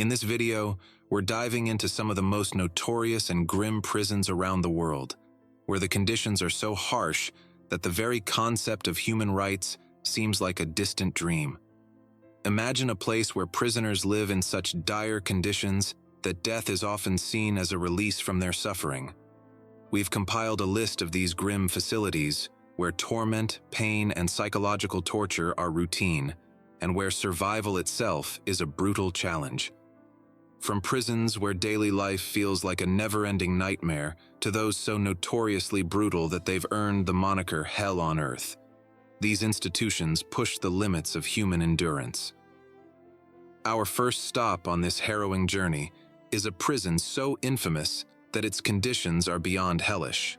In this video, we're diving into some of the most notorious and grim prisons around the world, where the conditions are so harsh that the very concept of human rights seems like a distant dream. Imagine a place where prisoners live in such dire conditions that death is often seen as a release from their suffering. We've compiled a list of these grim facilities where torment, pain, and psychological torture are routine, and where survival itself is a brutal challenge. From prisons where daily life feels like a never-ending nightmare to those so notoriously brutal that they've earned the moniker Hell on Earth, these institutions push the limits of human endurance. Our first stop on this harrowing journey is a prison so infamous that its conditions are beyond hellish.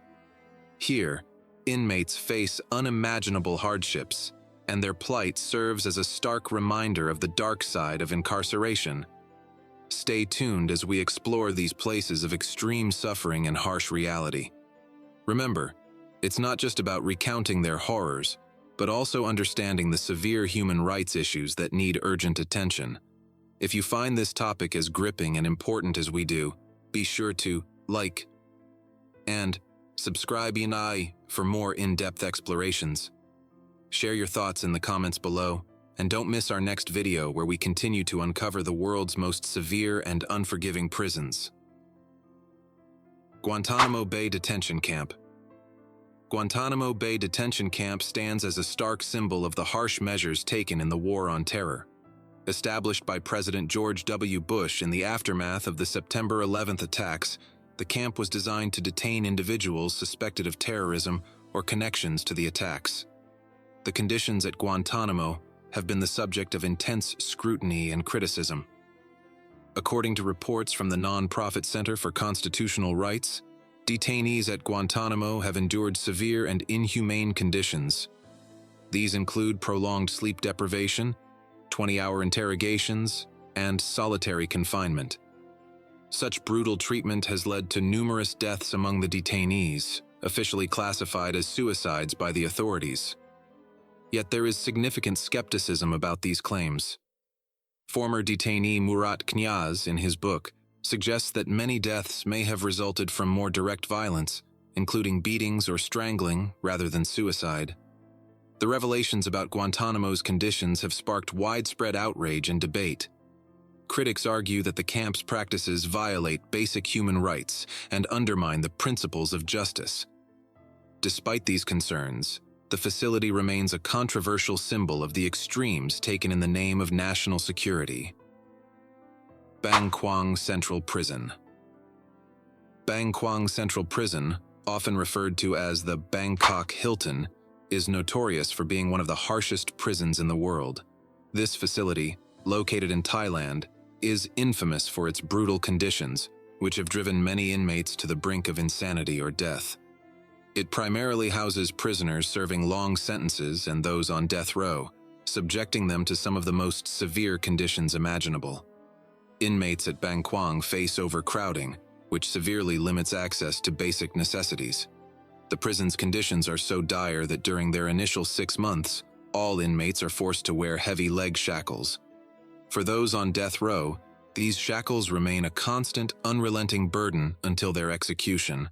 Here, inmates face unimaginable hardships, and their plight serves as a stark reminder of the dark side of incarceration. Stay tuned as we explore these places of extreme suffering and harsh reality. Remember, it's not just about recounting their horrors, but also understanding the severe human rights issues that need urgent attention. If you find this topic as gripping and important as we do, be sure to like and subscribe for more in-depth explorations. Share your thoughts in the comments below, and don't miss our next video where we continue to uncover the world's most severe and unforgiving prisons. Guantanamo Bay Detention Camp. Guantanamo Bay Detention Camp stands as a stark symbol of the harsh measures taken in the War on Terror. Established by President George W. Bush in the aftermath of the September 11th attacks, the camp was designed to detain individuals suspected of terrorism or connections to the attacks. The conditions at Guantanamo have been the subject of intense scrutiny and criticism. According to reports from the non-profit Center for Constitutional Rights, detainees at Guantanamo have endured severe and inhumane conditions. These include prolonged sleep deprivation, 20-hour interrogations, and solitary confinement. Such brutal treatment has led to numerous deaths among the detainees, officially classified as suicides by the authorities. Yet there is significant skepticism about these claims. Former detainee Murat Knyaz, in his book, suggests that many deaths may have resulted from more direct violence, including beatings or strangling rather than suicide. The revelations about Guantanamo's conditions have sparked widespread outrage and debate. Critics argue that the camp's practices violate basic human rights and undermine the principles of justice. Despite these concerns, the facility remains a controversial symbol of the extremes taken in the name of national security. Bangkok Central Prison. Bangkok Central Prison, often referred to as the Bangkok Hilton, is notorious for being one of the harshest prisons in the world. This facility, located in Thailand, is infamous for its brutal conditions, which have driven many inmates to the brink of insanity or death. It primarily houses prisoners serving long sentences and those on death row, subjecting them to some of the most severe conditions imaginable. Inmates at Bangkok face overcrowding, which severely limits access to basic necessities. The prison's conditions are so dire that during their initial 6 months, all inmates are forced to wear heavy leg shackles. For those on death row, these shackles remain a constant, unrelenting burden until their execution.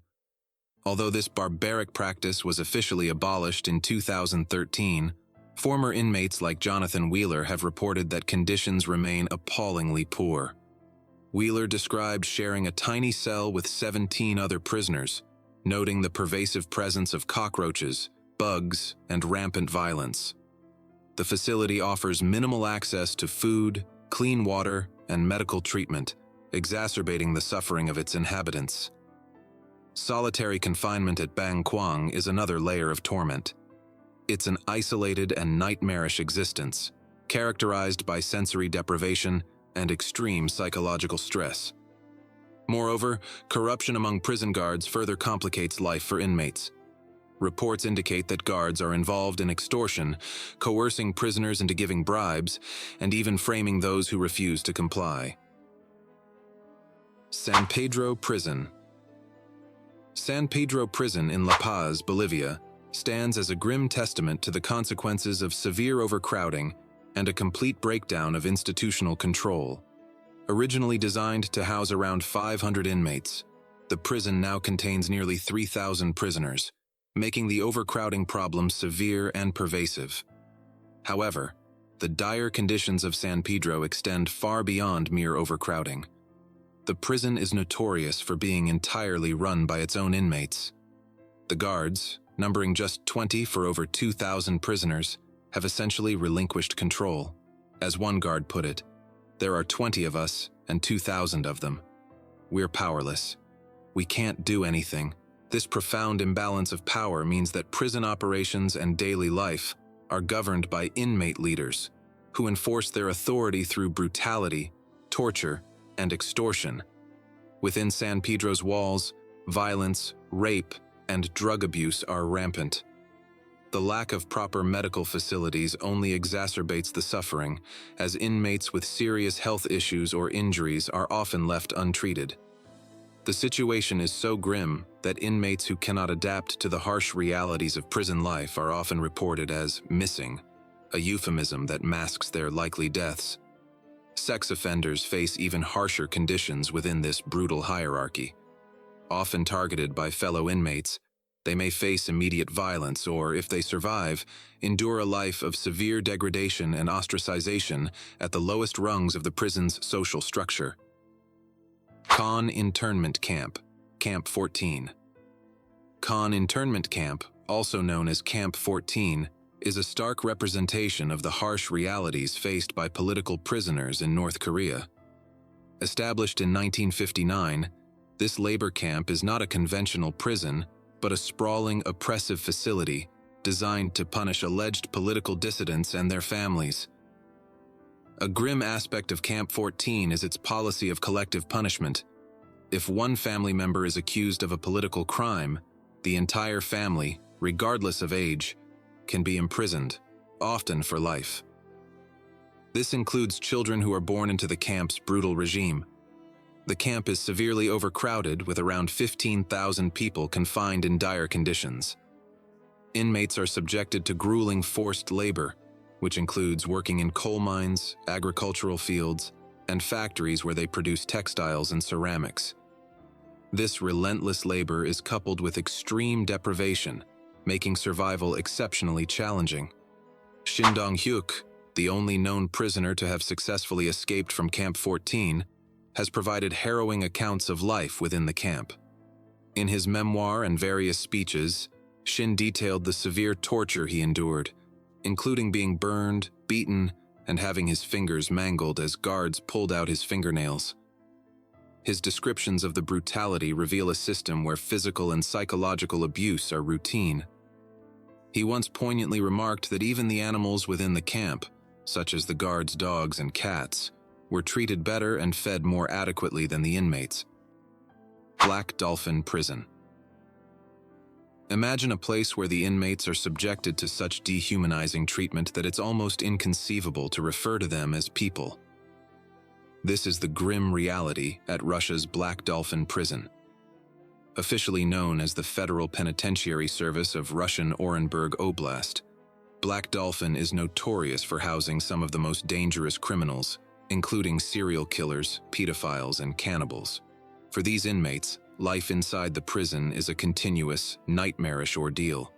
Although this barbaric practice was officially abolished in 2013, former inmates like Jonathan Wheeler have reported that conditions remain appallingly poor. Wheeler described sharing a tiny cell with 17 other prisoners, noting the pervasive presence of cockroaches, bugs, and rampant violence. The facility offers minimal access to food, clean water, and medical treatment, exacerbating the suffering of its inhabitants. Solitary confinement at Bangkok is another layer of torment. It's an isolated and nightmarish existence, characterized by sensory deprivation and extreme psychological stress. Moreover, corruption among prison guards further complicates life for inmates. Reports indicate that guards are involved in extortion, coercing prisoners into giving bribes, and even framing those who refuse to comply. San Pedro Prison. San Pedro Prison in La Paz, Bolivia, stands as a grim testament to the consequences of severe overcrowding and a complete breakdown of institutional control. Originally designed to house around 500 inmates, the prison now contains nearly 3,000 prisoners, making the overcrowding problem severe and pervasive. However, the dire conditions of San Pedro extend far beyond mere overcrowding. The prison is notorious for being entirely run by its own inmates. The guards, numbering just 20 for over 2,000 prisoners, have essentially relinquished control. As one guard put it, "There are 20 of us and 2,000 of them. We're powerless. We can't do anything." This profound imbalance of power means that prison operations and daily life are governed by inmate leaders, who enforce their authority through brutality, torture, and extortion. Within San Pedro's walls, violence, rape, and drug abuse are rampant. The lack of proper medical facilities only exacerbates the suffering, as inmates with serious health issues or injuries are often left untreated. The situation is so grim that inmates who cannot adapt to the harsh realities of prison life are often reported as missing, a euphemism that masks their likely deaths. Sex offenders face even harsher conditions within this brutal hierarchy. Often targeted by fellow inmates, they may face immediate violence or, if they survive, endure a life of severe degradation and ostracization at the lowest rungs of the prison's social structure. Khan Internment Camp, Camp 14. Khan Internment Camp, also known as Camp 14, is a stark representation of the harsh realities faced by political prisoners in North Korea. Established in 1959, this labor camp is not a conventional prison, but a sprawling, oppressive facility designed to punish alleged political dissidents and their families. A grim aspect of Camp 14 is its policy of collective punishment. If one family member is accused of a political crime, the entire family, regardless of age, can be imprisoned, often for life. This includes children who are born into the camp's brutal regime. The camp is severely overcrowded, with around 15,000 people confined in dire conditions. Inmates are subjected to grueling forced labor, which includes working in coal mines, agricultural fields, and factories where they produce textiles and ceramics. This relentless labor is coupled with extreme deprivation, making survival exceptionally challenging. Shin Dong-hyuk, the only known prisoner to have successfully escaped from Camp 14, has provided harrowing accounts of life within the camp. In his memoir and various speeches, Shin detailed the severe torture he endured, including being burned, beaten, and having his fingers mangled as guards pulled out his fingernails. His descriptions of the brutality reveal a system where physical and psychological abuse are routine. He once poignantly remarked that even the animals within the camp, such as the guards' dogs and cats, were treated better and fed more adequately than the inmates. Black Dolphin Prison. Imagine a place where the inmates are subjected to such dehumanizing treatment that it's almost inconceivable to refer to them as people. This is the grim reality at Russia's Black Dolphin Prison. Officially known as the Federal Penitentiary Service of Russian Orenburg Oblast, Black Dolphin is notorious for housing some of the most dangerous criminals, including serial killers, pedophiles, and cannibals. For these inmates, life inside the prison is a continuous, nightmarish ordeal.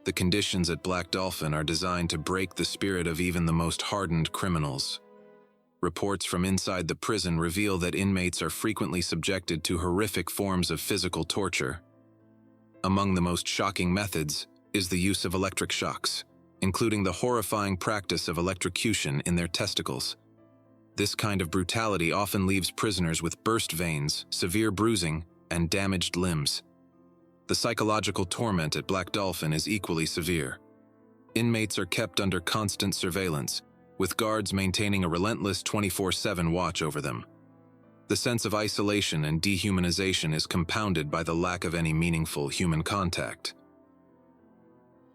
The conditions at Black Dolphin are designed to break the spirit of even the most hardened criminals. Reports from inside the prison reveal that inmates are frequently subjected to horrific forms of physical torture. Among the most shocking methods is the use of electric shocks, including the horrifying practice of electrocution in their testicles. This kind of brutality often leaves prisoners with burst veins, severe bruising, and damaged limbs. The psychological torment at Black Dolphin is equally severe. Inmates are kept under constant surveillance, with guards maintaining a relentless 24/7 watch over them. The sense of isolation and dehumanization is compounded by the lack of any meaningful human contact.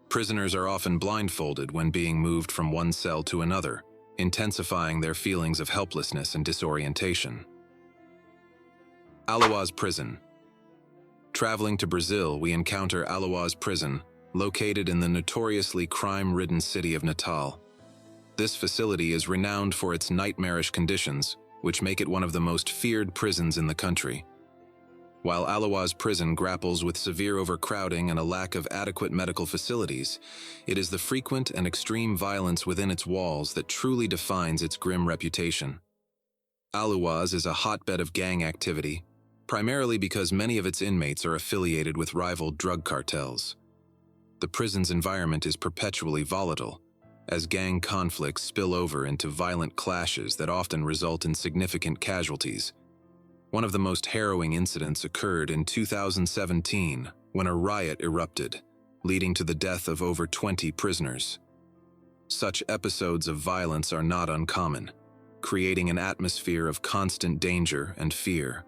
Prisoners are often blindfolded when being moved from one cell to another, intensifying their feelings of helplessness and disorientation. Alawa's Prison. Traveling to Brazil, we encounter Alawa's Prison, located in the notoriously crime-ridden city of Natal. This facility is renowned for its nightmarish conditions, which make it one of the most feared prisons in the country. While Alawa's prison grapples with severe overcrowding and a lack of adequate medical facilities, it is the frequent and extreme violence within its walls that truly defines its grim reputation. Alawa's is a hotbed of gang activity, primarily because many of its inmates are affiliated with rival drug cartels. The prison's environment is perpetually volatile, as gang conflicts spill over into violent clashes that often result in significant casualties. One of the most harrowing incidents occurred in 2017 when a riot erupted, leading to the death of over 20 prisoners. Such episodes of violence are not uncommon, creating an atmosphere of constant danger and fear.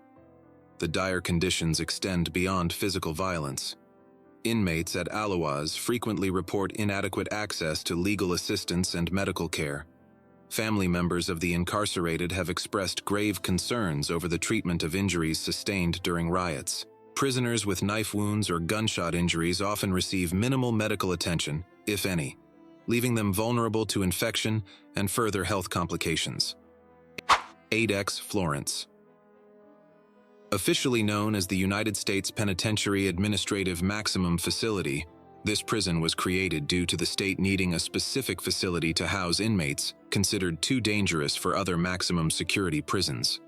The dire conditions extend beyond physical violence. Inmates at Alawa's frequently report inadequate access to legal assistance and medical care. Family members of the incarcerated have expressed grave concerns over the treatment of injuries sustained during riots. Prisoners with knife wounds or gunshot injuries often receive minimal medical attention, if any, leaving them vulnerable to infection and further health complications. ADX Florence. Officially known as the United States Penitentiary Administrative Maximum Facility, this prison was created due to the state needing a specific facility to house inmates considered too dangerous for other maximum security prisons.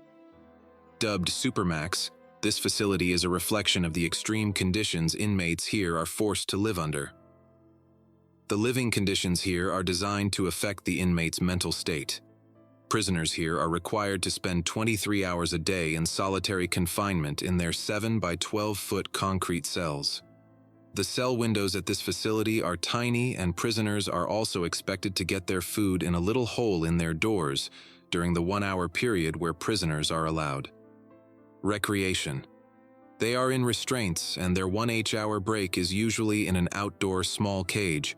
Dubbed Supermax, this facility is a reflection of the extreme conditions inmates here are forced to live under. The living conditions here are designed to affect the inmate's mental state. Prisoners here are required to spend 23 hours a day in solitary confinement in their 7 by 12-foot concrete cells. The cell windows at this facility are tiny, and prisoners are also expected to get their food in a little hole in their doors during the 1-hour period where prisoners are allowed. Recreation. They are in restraints, and their 1-hour break is usually in an outdoor small cage.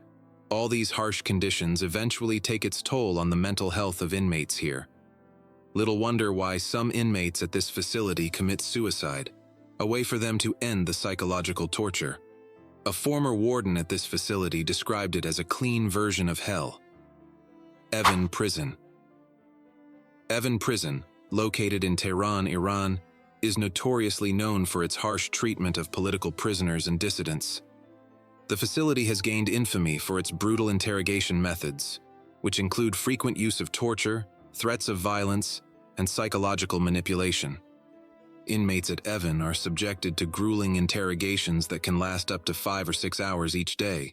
All these harsh conditions eventually take its toll on the mental health of inmates here. Little wonder why some inmates at this facility commit suicide, a way for them to end the psychological torture. A former warden at this facility described it as a clean version of hell. Evin Prison. Evin Prison, located in Tehran, Iran, is notoriously known for its harsh treatment of political prisoners and dissidents. The facility has gained infamy for its brutal interrogation methods, which include frequent use of torture, threats of violence, and psychological manipulation. Inmates at Evin are subjected to grueling interrogations that can last up to 5 or 6 hours each day.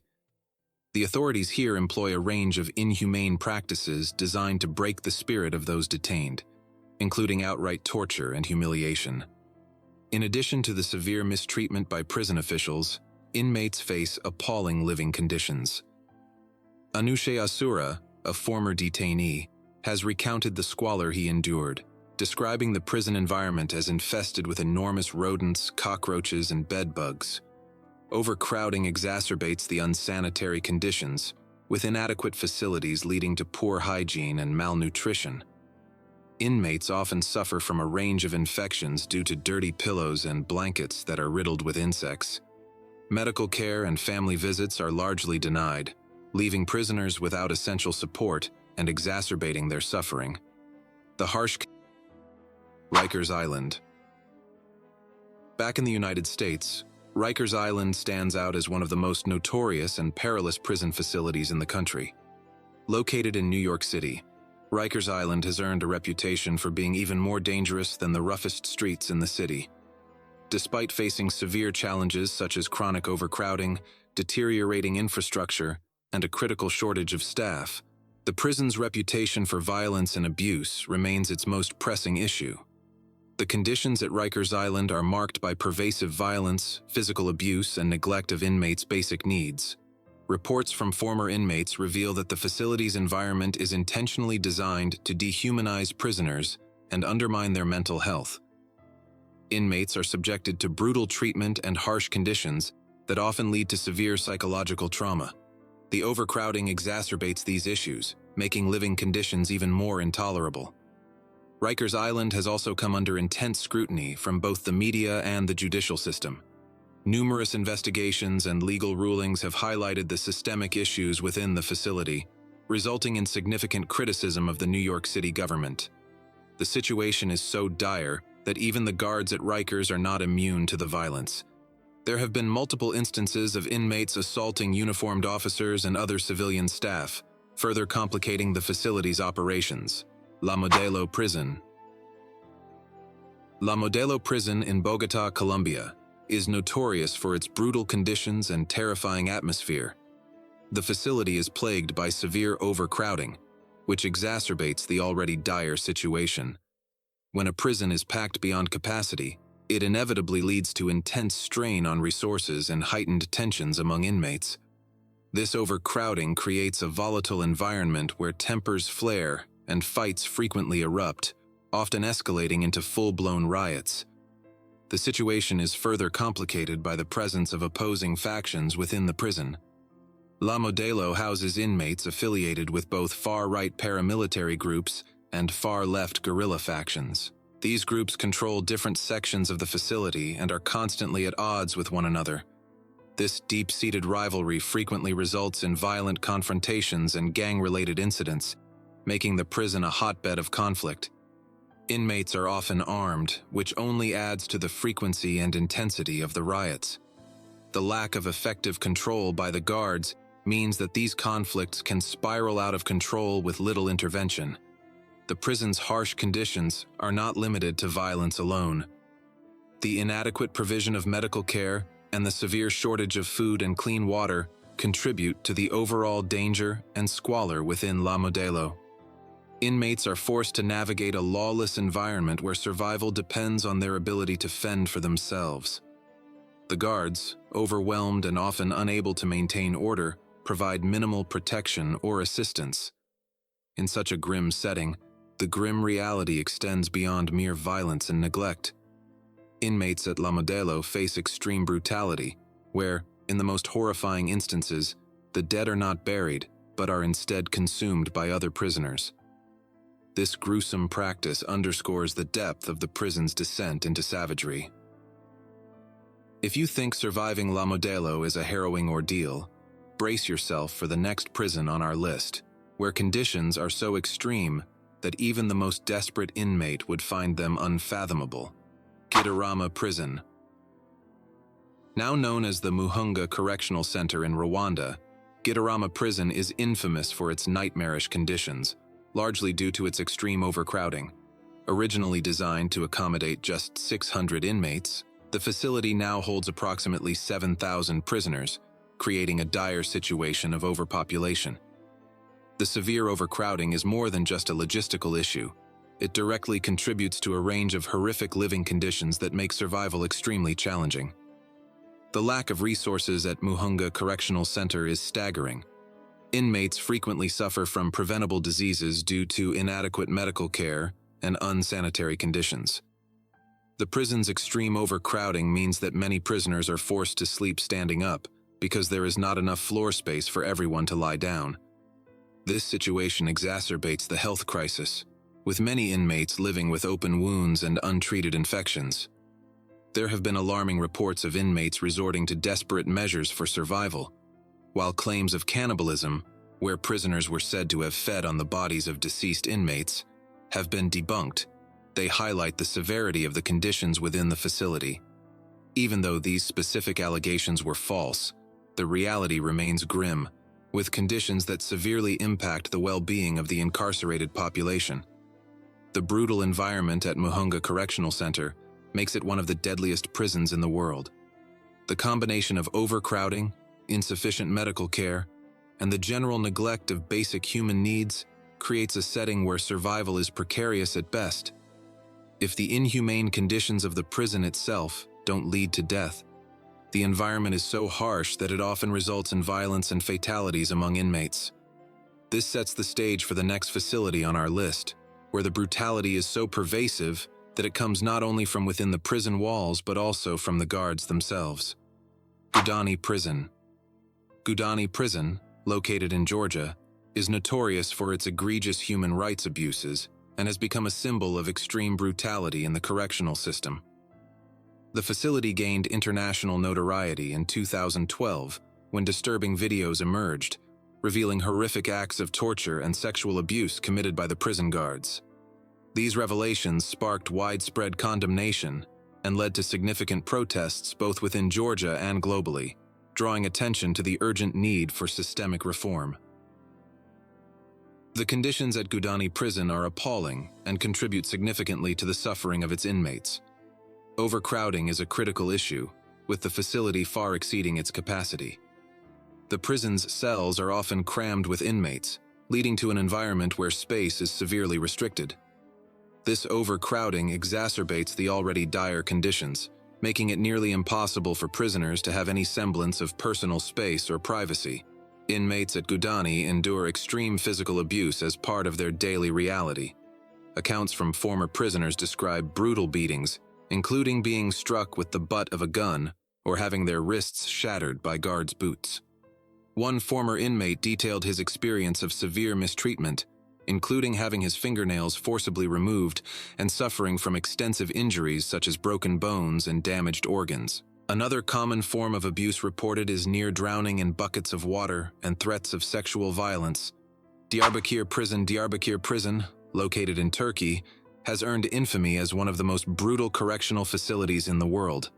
The authorities here employ a range of inhumane practices designed to break the spirit of those detained, including outright torture and humiliation. In addition to the severe mistreatment by prison officials, inmates face appalling living conditions. Anushe Asura, a former detainee, has recounted the squalor he endured, describing the prison environment as infested with enormous rodents, cockroaches, and bedbugs. Overcrowding exacerbates the unsanitary conditions, with inadequate facilities leading to poor hygiene and malnutrition. Inmates often suffer from a range of infections due to dirty pillows and blankets that are riddled with insects. Medical care and family visits are largely denied, leaving prisoners without essential support and exacerbating their suffering. The harsh Rikers Island. Back in the United States, Rikers Island stands out as one of the most notorious and perilous prison facilities in the country. Located in New York City, Rikers Island has earned a reputation for being even more dangerous than the roughest streets in the city. Despite facing severe challenges such as chronic overcrowding, deteriorating infrastructure, and a critical shortage of staff, the prison's reputation for violence and abuse remains its most pressing issue. The conditions at Rikers Island are marked by pervasive violence, physical abuse, and neglect of inmates' basic needs. Reports from former inmates reveal that the facility's environment is intentionally designed to dehumanize prisoners and undermine their mental health. Inmates are subjected to brutal treatment and harsh conditions that often lead to severe psychological trauma. The overcrowding exacerbates these issues, making living conditions even more intolerable. Rikers Island has also come under intense scrutiny from both the media and the judicial system. Numerous investigations and legal rulings have highlighted the systemic issues within the facility, resulting in significant criticism of the New York City government. The situation is so dire that even the guards at Rikers are not immune to the violence. There have been multiple instances of inmates assaulting uniformed officers and other civilian staff, further complicating the facility's operations. Lam Modelo Prison. Lam Modelo Prison in Bogotá, Colombia, is notorious for its brutal conditions and terrifying atmosphere. The facility is plagued by severe overcrowding, which exacerbates the already dire situation. When a prison is packed beyond capacity, it inevitably leads to intense strain on resources and heightened tensions among inmates. This overcrowding creates a volatile environment where tempers flare and fights frequently erupt, often escalating into full-blown riots. The situation is further complicated by the presence of opposing factions within the prison. Lam Modelo houses inmates affiliated with both far-right paramilitary groups and far-left guerrilla factions. These groups control different sections of the facility and are constantly at odds with one another. This deep-seated rivalry frequently results in violent confrontations and gang-related incidents, making the prison a hotbed of conflict. Inmates are often armed, which only adds to the frequency and intensity of the riots. The lack of effective control by the guards means that these conflicts can spiral out of control with little intervention. The prison's harsh conditions are not limited to violence alone. The inadequate provision of medical care and the severe shortage of food and clean water contribute to the overall danger and squalor within Lam Modelo. Inmates are forced to navigate a lawless environment where survival depends on their ability to fend for themselves. The guards, overwhelmed and often unable to maintain order, provide minimal protection or assistance. In such a grim setting, the grim reality extends beyond mere violence and neglect. Inmates at Lam Modelo face extreme brutality, where, in the most horrifying instances, the dead are not buried, but are instead consumed by other prisoners. This gruesome practice underscores the depth of the prison's descent into savagery. If you think surviving Lam Modelo is a harrowing ordeal, brace yourself for the next prison on our list, where conditions are so extreme that even the most desperate inmate would find them unfathomable. Gitarama Prison. Now known as the Muhunga Correctional Center in Rwanda, Gitarama Prison is infamous for its nightmarish conditions, largely due to its extreme overcrowding. Originally designed to accommodate just 600 inmates, the facility now holds approximately 7,000 prisoners, creating a dire situation of overpopulation. The severe overcrowding is more than just a logistical issue. It directly contributes to a range of horrific living conditions that make survival extremely challenging. The lack of resources at Muhunga Correctional Center is staggering. Inmates frequently suffer from preventable diseases due to inadequate medical care and unsanitary conditions. The prison's extreme overcrowding means that many prisoners are forced to sleep standing up because there is not enough floor space for everyone to lie down. This situation exacerbates the health crisis, with many inmates living with open wounds and untreated infections. There have been alarming reports of inmates resorting to desperate measures for survival, while claims of cannibalism, where prisoners were said to have fed on the bodies of deceased inmates, have been debunked. They highlight the severity of the conditions within the facility. Even though these specific allegations were false, the reality remains grim, with conditions that severely impact the well-being of the incarcerated population. The brutal environment at Muhunga Correctional Center makes it one of the deadliest prisons in the world. The combination of overcrowding, insufficient medical care, and the general neglect of basic human needs creates a setting where survival is precarious at best. If the inhumane conditions of the prison itself don't lead to death, the environment is so harsh that it often results in violence and fatalities among inmates. This sets the stage for the next facility on our list, where the brutality is so pervasive that it comes not only from within the prison walls but also from the guards themselves. Gani Prison. Gani Prison, located in Georgia, is notorious for its egregious human rights abuses and has become a symbol of extreme brutality in the correctional system. The facility gained international notoriety in 2012 when disturbing videos emerged, revealing horrific acts of torture and sexual abuse committed by the prison guards. These revelations sparked widespread condemnation and led to significant protests both within Georgia and globally, drawing attention to the urgent need for systemic reform. The conditions at Gani Prison are appalling and contribute significantly to the suffering of its inmates. Overcrowding is a critical issue, with the facility far exceeding its capacity. The prison's cells are often crammed with inmates, leading to an environment where space is severely restricted. This overcrowding exacerbates the already dire conditions, making it nearly impossible for prisoners to have any semblance of personal space or privacy. Inmates at Gani endure extreme physical abuse as part of their daily reality. Accounts from former prisoners describe brutal beatings, including being struck with the butt of a gun or having their wrists shattered by guards' boots. One former inmate detailed his experience of severe mistreatment, including having his fingernails forcibly removed and suffering from extensive injuries such as broken bones and damaged organs. Another common form of abuse reported is near drowning in buckets of water and threats of sexual violence. Diyarbakir Prison, located in Turkey, has earned infamy as one of the most brutal correctional facilities in the world.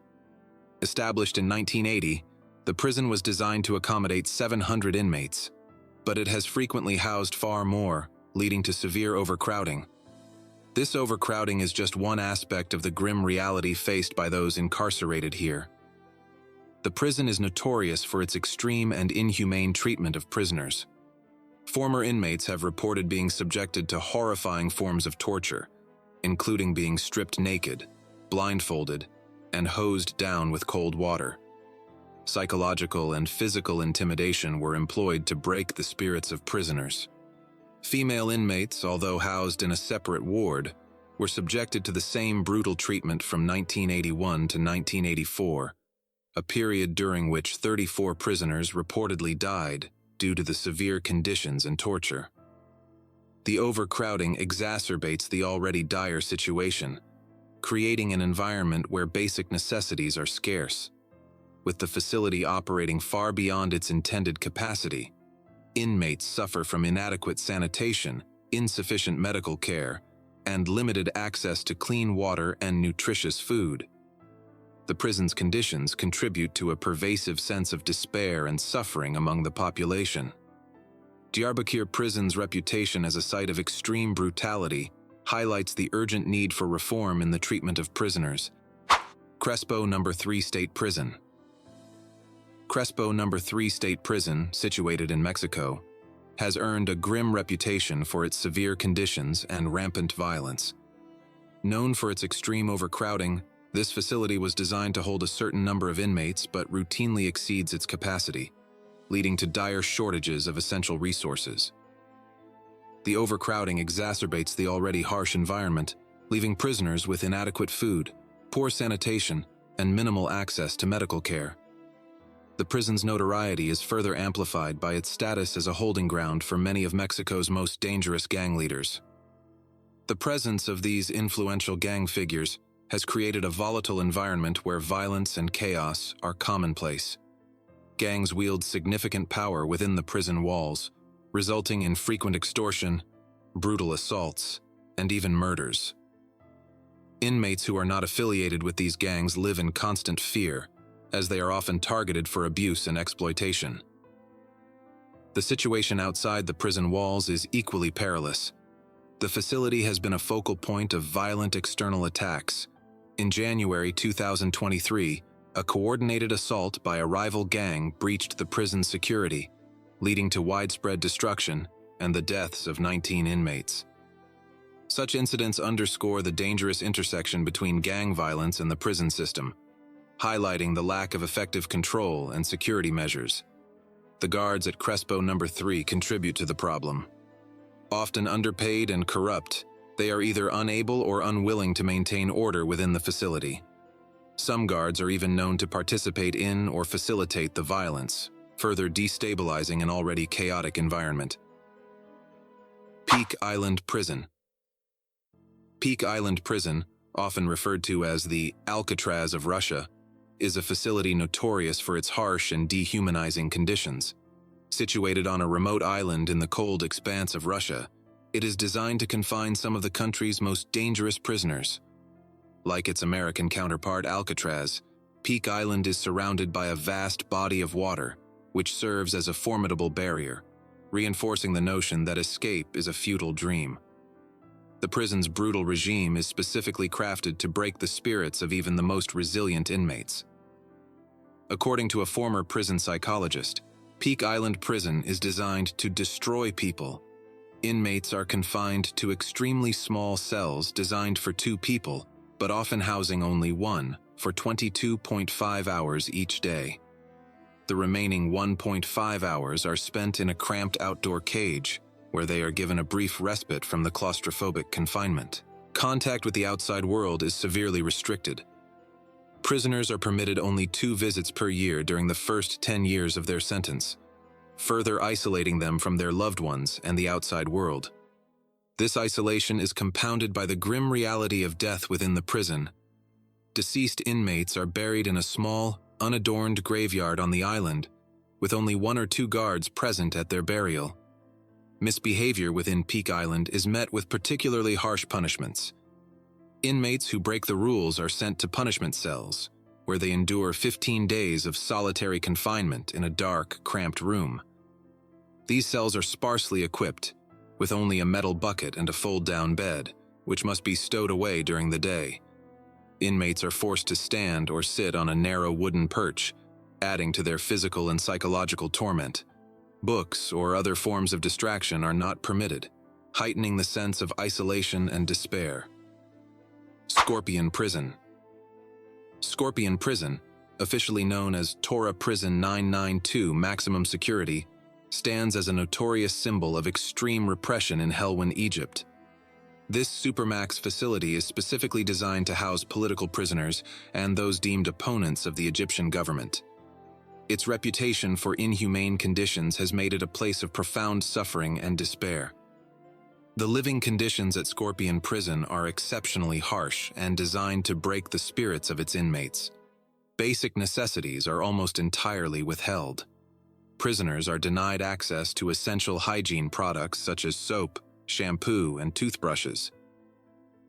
Established in 1980, the prison was designed to accommodate 700 inmates, but it has frequently housed far more, leading to severe overcrowding. This overcrowding is just one aspect of the grim reality faced by those incarcerated here. The prison is notorious for its extreme and inhumane treatment of prisoners. Former inmates have reported being subjected to horrifying forms of torture, including being stripped naked, blindfolded, and hosed down with cold water. Psychological and physical intimidation were employed to break the spirits of prisoners. Female inmates, although housed in a separate ward, were subjected to the same brutal treatment from 1981 to 1984, a period during which 34 prisoners reportedly died due to the severe conditions and torture. The overcrowding exacerbates the already dire situation, creating an environment where basic necessities are scarce. With the facility operating far beyond its intended capacity, inmates suffer from inadequate sanitation, insufficient medical care, and limited access to clean water and nutritious food. The prison's conditions contribute to a pervasive sense of despair and suffering among the population. Diyarbakir Prison's reputation as a site of extreme brutality highlights the urgent need for reform in the treatment of prisoners. Crespo No. 3 State Prison. Crespo No. 3 State Prison, situated in Mexico, has earned a grim reputation for its severe conditions and rampant violence. Known for its extreme overcrowding, this facility was designed to hold a certain number of inmates but routinely exceeds its capacity, leading to dire shortages of essential resources. The overcrowding exacerbates the already harsh environment, leaving prisoners with inadequate food, poor sanitation, and minimal access to medical care. The prison's notoriety is further amplified by its status as a holding ground for many of Mexico's most dangerous gang leaders. The presence of these influential gang figures has created a volatile environment where violence and chaos are commonplace. Gangs wield significant power within the prison walls, resulting in frequent extortion, brutal assaults, and even murders. Inmates who are not affiliated with these gangs live in constant fear, as they are often targeted for abuse and exploitation. The situation outside the prison walls is equally perilous. The facility has been a focal point of violent external attacks. In January 2023, a coordinated assault by a rival gang breached the prison's security, leading to widespread destruction and the deaths of 19 inmates. Such incidents underscore the dangerous intersection between gang violence and the prison system, highlighting the lack of effective control and security measures. The guards at Crespo No. 3 contribute to the problem. Often underpaid and corrupt, they are either unable or unwilling to maintain order within the facility. Some guards are even known to participate in or facilitate the violence, further destabilizing an already chaotic environment. Peak Island Prison. Peak Island Prison, often referred to as the Alcatraz of Russia, is a facility notorious for its harsh and dehumanizing conditions. Situated on a remote island in the cold expanse of Russia, It is designed to confine some of the country's most dangerous prisoners. Like its American counterpart Alcatraz, Peak Island is surrounded by a vast body of water, which serves as a formidable barrier, reinforcing the notion that escape is a futile dream. The prison's brutal regime is specifically crafted to break the spirits of even the most resilient inmates. According to a former prison psychologist, Peak Island Prison is designed to destroy people. Inmates are confined to extremely small cells designed for 2 people, but often housing only 1, for 22.5 hours each day. The remaining 1.5 hours are spent in a cramped outdoor cage, where they are given a brief respite from the claustrophobic confinement. Contact with the outside world is severely restricted. Prisoners are permitted only 2 visits per year during the first 10 years of their sentence, further isolating them from their loved ones and the outside world. This isolation is compounded by the grim reality of death within the prison. Deceased inmates are buried in a small, unadorned graveyard on the island, with only 1 or 2 guards present at their burial. Misbehavior within Peak Island is met with particularly harsh punishments. Inmates who break the rules are sent to punishment cells, where they endure 15 days of solitary confinement in a dark, cramped room. These cells are sparsely equipped, with only a metal bucket and a fold-down bed, which must be stowed away during the day. Inmates are forced to stand or sit on a narrow wooden perch, adding to their physical and psychological torment. Books or other forms of distraction are not permitted, heightening the sense of isolation and despair. Scorpion Prison. Scorpion Prison, officially known as Tora Prison 992 Maximum Security, stands as a notorious symbol of extreme repression in Helwan, Egypt. This supermax facility is specifically designed to house political prisoners and those deemed opponents of the Egyptian government. Its reputation for inhumane conditions has made it a place of profound suffering and despair. The living conditions at Scorpion Prison are exceptionally harsh and designed to break the spirits of its inmates. Basic necessities are almost entirely withheld. Prisoners are denied access to essential hygiene products such as soap, shampoo, and toothbrushes.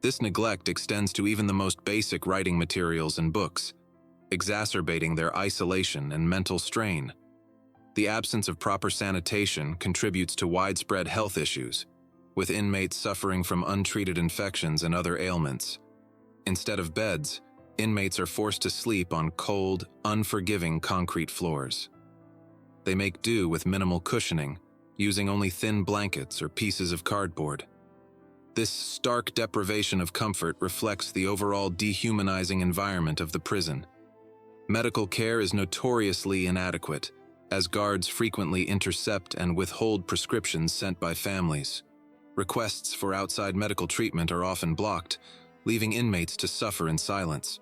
This neglect extends to even the most basic writing materials and books, exacerbating their isolation and mental strain. The absence of proper sanitation contributes to widespread health issues, with inmates suffering from untreated infections and other ailments. Instead of beds, inmates are forced to sleep on cold, unforgiving concrete floors. They make do with minimal cushioning, using only thin blankets or pieces of cardboard. This stark deprivation of comfort reflects the overall dehumanizing environment of the prison. Medical care is notoriously inadequate, as guards frequently intercept and withhold prescriptions sent by families. Requests for outside medical treatment are often blocked, leaving inmates to suffer in silence.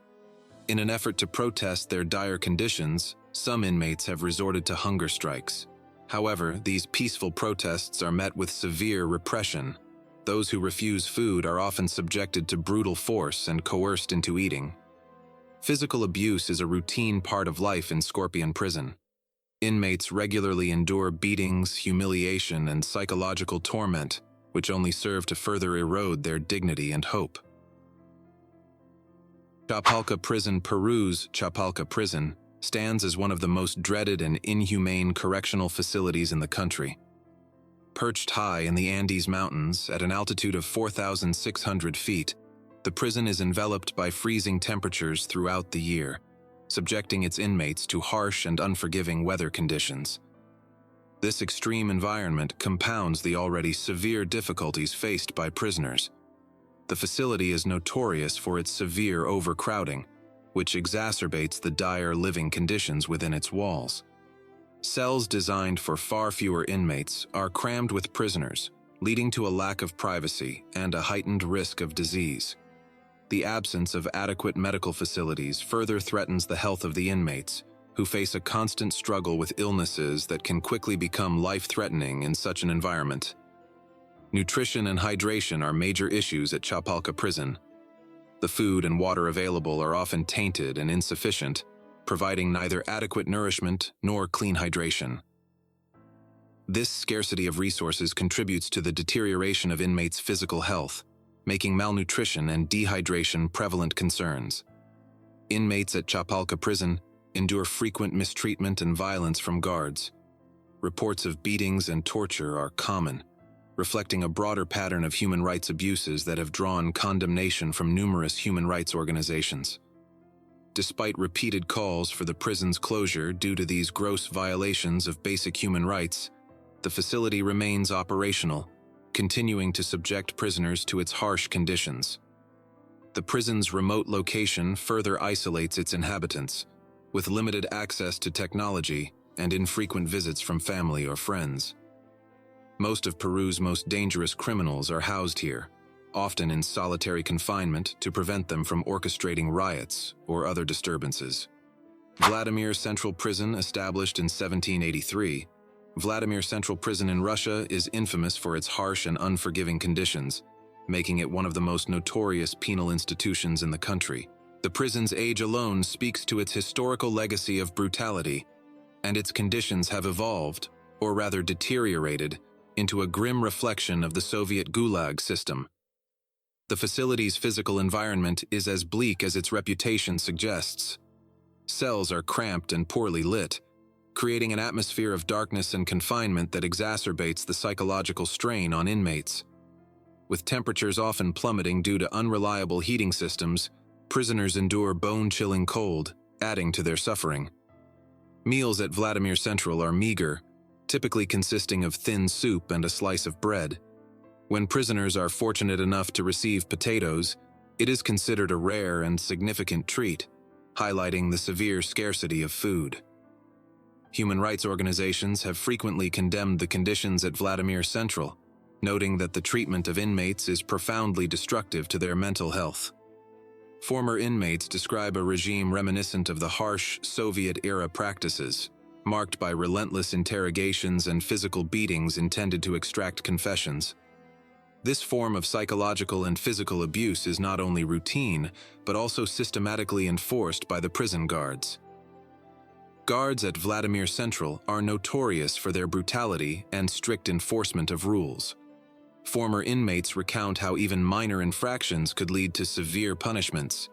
In an effort to protest their dire conditions, some inmates have resorted to hunger strikes. However, these peaceful protests are met with severe repression. Those who refuse food are often subjected to brutal force and coerced into eating. Physical abuse is a routine part of life in Scorpion Prison. Inmates regularly endure beatings, humiliation, and psychological torment, which only serve to further erode their dignity and hope. Chapalca Prison. Peru's Chapalca Prison stands as one of the most dreaded and inhumane correctional facilities in the country. Perched high in the Andes Mountains at an altitude of 4,600 feet, the prison is enveloped by freezing temperatures throughout the year, subjecting its inmates to harsh and unforgiving weather conditions. This extreme environment compounds the already severe difficulties faced by prisoners. The facility is notorious for its severe overcrowding, which exacerbates the dire living conditions within its walls. Cells designed for far fewer inmates are crammed with prisoners, leading to a lack of privacy and a heightened risk of disease. The absence of adequate medical facilities further threatens the health of the inmates, who face a constant struggle with illnesses that can quickly become life-threatening in such an environment. Nutrition and hydration are major issues at Chapalca Prison. The food and water available are often tainted and insufficient, providing neither adequate nourishment nor clean hydration. This scarcity of resources contributes to the deterioration of inmates' physical health, making malnutrition and dehydration prevalent concerns. Inmates at Chapalca Prison endure frequent mistreatment and violence from guards. Reports of beatings and torture are common, reflecting a broader pattern of human rights abuses that have drawn condemnation from numerous human rights organizations. Despite repeated calls for the prison's closure due to these gross violations of basic human rights, the facility remains operational, continuing to subject prisoners to its harsh conditions. The prison's remote location further isolates its inhabitants, with limited access to technology and infrequent visits from family or friends. Most of Peru's most dangerous criminals are housed here, often in solitary confinement to prevent them from orchestrating riots or other disturbances. Vladimir Central Prison, established in 1783, Vladimir Central Prison in Russia is infamous for its harsh and unforgiving conditions, making it one of the most notorious penal institutions in the country. The prison's age alone speaks to its historical legacy of brutality, and its conditions have evolved, or rather deteriorated, into a grim reflection of the Soviet Gulag system. The facility's physical environment is as bleak as its reputation suggests. Cells are cramped and poorly lit, creating an atmosphere of darkness and confinement that exacerbates the psychological strain on inmates. With temperatures often plummeting due to unreliable heating systems, prisoners endure bone-chilling cold, adding to their suffering. Meals at Vladimir Central are meager, typically consisting of thin soup and a slice of bread. When prisoners are fortunate enough to receive potatoes, it is considered a rare and significant treat, highlighting the severe scarcity of food. Human rights organizations have frequently condemned the conditions at Vladimir Central, noting that the treatment of inmates is profoundly destructive to their mental health. Former inmates describe a regime reminiscent of the harsh Soviet-era practices, marked by relentless interrogations and physical beatings intended to extract confessions. This form of psychological and physical abuse is not only routine, but also systematically enforced by the prison guards. Guards at Vladimir Central are notorious for their brutality and strict enforcement of rules. Former inmates recount how even minor infractions could lead to severe punishments.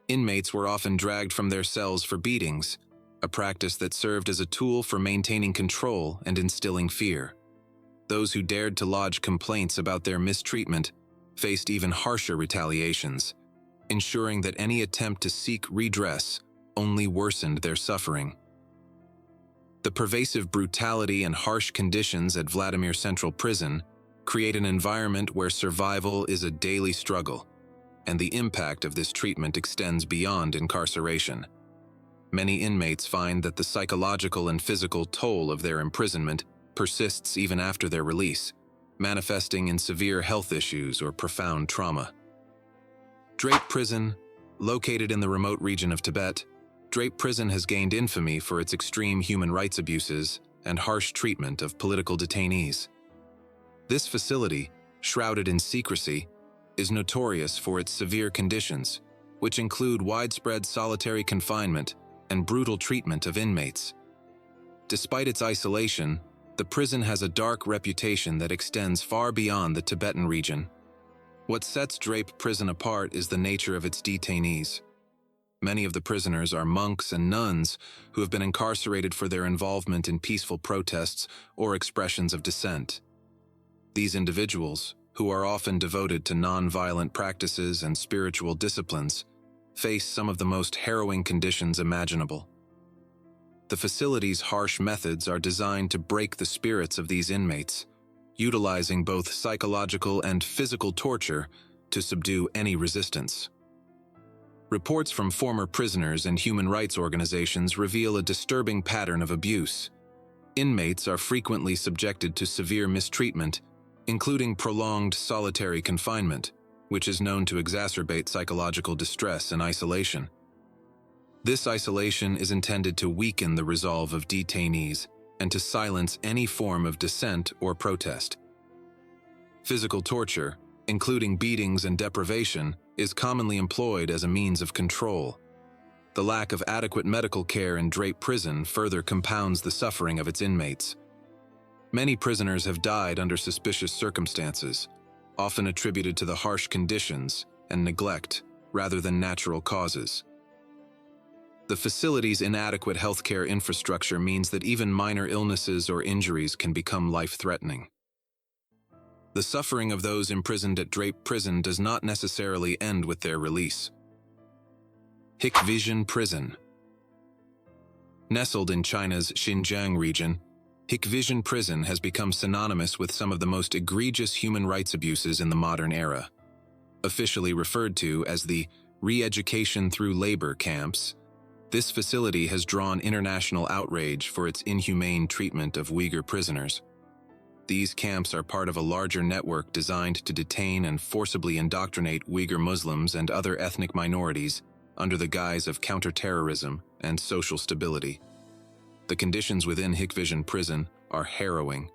Inmates were often dragged from their cells for beatings, a practice that served as a tool for maintaining control and instilling fear. Those who dared to lodge complaints about their mistreatment faced even harsher retaliations, ensuring that any attempt to seek redress only worsened their suffering. The pervasive brutality and harsh conditions at Vladimir Central Prison create an environment where survival is a daily struggle, and the impact of this treatment extends beyond incarceration. Many inmates find that the psychological and physical toll of their imprisonment persists even after their release, manifesting in severe health issues or profound trauma. Drape Prison, located in the remote region of Tibet, Drape Prison has gained infamy for its extreme human rights abuses and harsh treatment of political detainees. This facility, shrouded in secrecy, is notorious for its severe conditions, which include widespread solitary confinement and brutal treatment of inmates. Despite its isolation, the prison has a dark reputation that extends far beyond the Tibetan region. What sets Drape Prison apart is the nature of its detainees. Many of the prisoners are monks and nuns who have been incarcerated for their involvement in peaceful protests or expressions of dissent. These individuals, who are often devoted to non-violent practices and spiritual disciplines, face some of the most harrowing conditions imaginable. The facility's harsh methods are designed to break the spirits of these inmates, utilizing both psychological and physical torture to subdue any resistance. Reports from former prisoners and human rights organizations reveal a disturbing pattern of abuse. Inmates are frequently subjected to severe mistreatment, including prolonged solitary confinement, which is known to exacerbate psychological distress and isolation. This isolation is intended to weaken the resolve of detainees and to silence any form of dissent or protest. Physical torture, including beatings and deprivation, is commonly employed as a means of control. The lack of adequate medical care in Drape Prison further compounds the suffering of its inmates. Many prisoners have died under suspicious circumstances, often attributed to the harsh conditions and neglect rather than natural causes. The facility's inadequate healthcare infrastructure means that even minor illnesses or injuries can become life-threatening. The suffering of those imprisoned at Drape Prison does not necessarily end with their release. Hick Prison. Nestled in China's Xinjiang region, Hick Prison has become synonymous with some of the most egregious human rights abuses in the modern era. Officially referred to as the re-education through labor camps, this facility has drawn international outrage for its inhumane treatment of Uyghur prisoners. These camps are part of a larger network designed to detain and forcibly indoctrinate Uyghur Muslims and other ethnic minorities under the guise of counterterrorism and social stability. The conditions within Hick Prison are harrowing.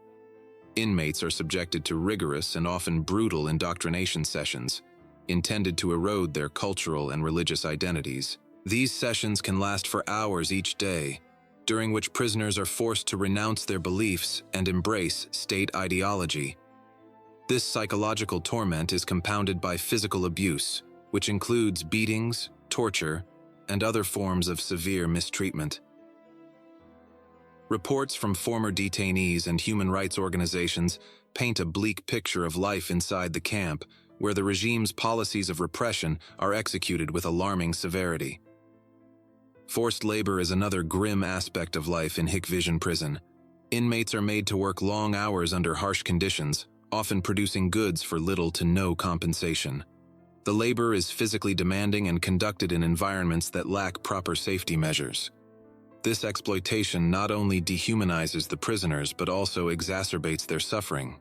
Inmates are subjected to rigorous and often brutal indoctrination sessions, intended to erode their cultural and religious identities. These sessions can last for hours each day, during which prisoners are forced to renounce their beliefs and embrace state ideology. This psychological torment is compounded by physical abuse, which includes beatings, torture, and other forms of severe mistreatment. Reports from former detainees and human rights organizations paint a bleak picture of life inside the camp, where the regime's policies of repression are executed with alarming severity. Forced labor is another grim aspect of life in Hick Prison. Inmates are made to work long hours under harsh conditions, often producing goods for little to no compensation. The labor is physically demanding and conducted in environments that lack proper safety measures. This exploitation not only dehumanizes the prisoners but also exacerbates their suffering.